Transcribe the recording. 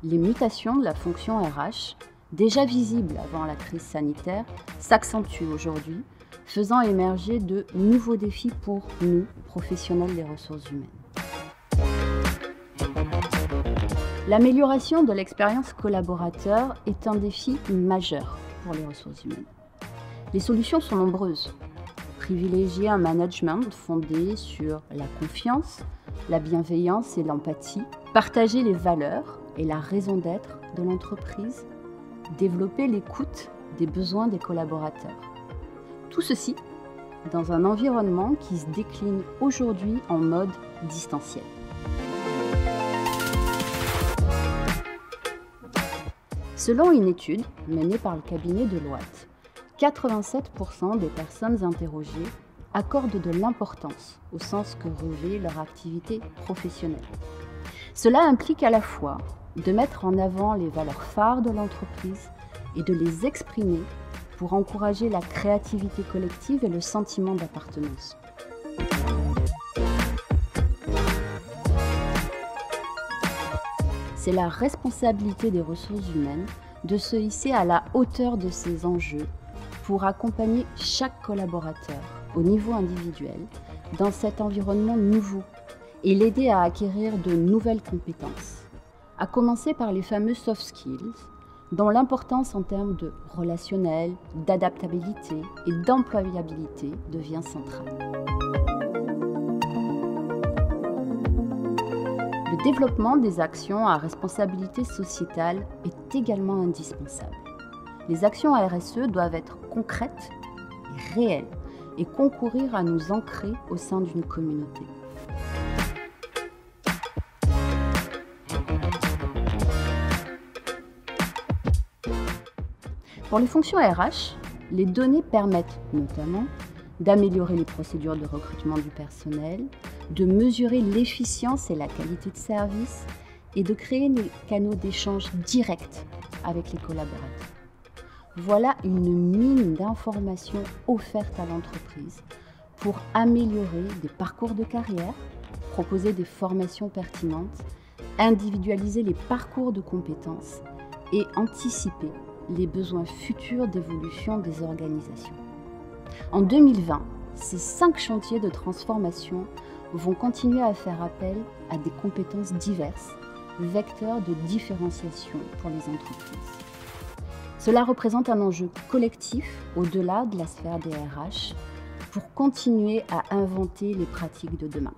les mutations de la fonction RH, déjà visibles avant la crise sanitaire, s'accentuent aujourd'hui, faisant émerger de nouveaux défis pour nous, professionnels des ressources humaines. L'amélioration de l'expérience collaborateur est un défi majeur pour les ressources humaines. Les solutions sont nombreuses. Privilégier un management fondé sur la confiance, la bienveillance et l'empathie, partager les valeurs et la raison d'être de l'entreprise, développer l'écoute des besoins des collaborateurs. Tout ceci dans un environnement qui se décline aujourd'hui en mode distanciel. Selon une étude menée par le cabinet Deloitte, 87% des personnes interrogées accordent de l'importance au sens que revêt leur activité professionnelle. Cela implique à la fois de mettre en avant les valeurs phares de l'entreprise et de les exprimer pour encourager la créativité collective et le sentiment d'appartenance. C'est la responsabilité des ressources humaines de se hisser à la hauteur de ces enjeux pour accompagner chaque collaborateur au niveau individuel dans cet environnement nouveau et l'aider à acquérir de nouvelles compétences, à commencer par les fameux soft skills, dont l'importance en termes de relationnel, d'adaptabilité et d'employabilité devient centrale. Le développement des actions à responsabilité sociétale est également indispensable. Les actions RSE doivent être concrètes et réelles et concourir à nous ancrer au sein d'une communauté. Pour les fonctions RH, les données permettent notamment d'améliorer les procédures de recrutement du personnel, de mesurer l'efficience et la qualité de service et de créer des canaux d'échange directs avec les collaborateurs. Voilà une mine d'informations offertes à l'entreprise pour améliorer des parcours de carrière, proposer des formations pertinentes, individualiser les parcours de compétences et anticiper les besoins futurs d'évolution des organisations. En 2020, ces 5 chantiers de transformation vont continuer à faire appel à des compétences diverses, vecteurs de différenciation pour les entreprises. Cela représente un enjeu collectif au-delà de la sphère des RH pour continuer à inventer les pratiques de demain.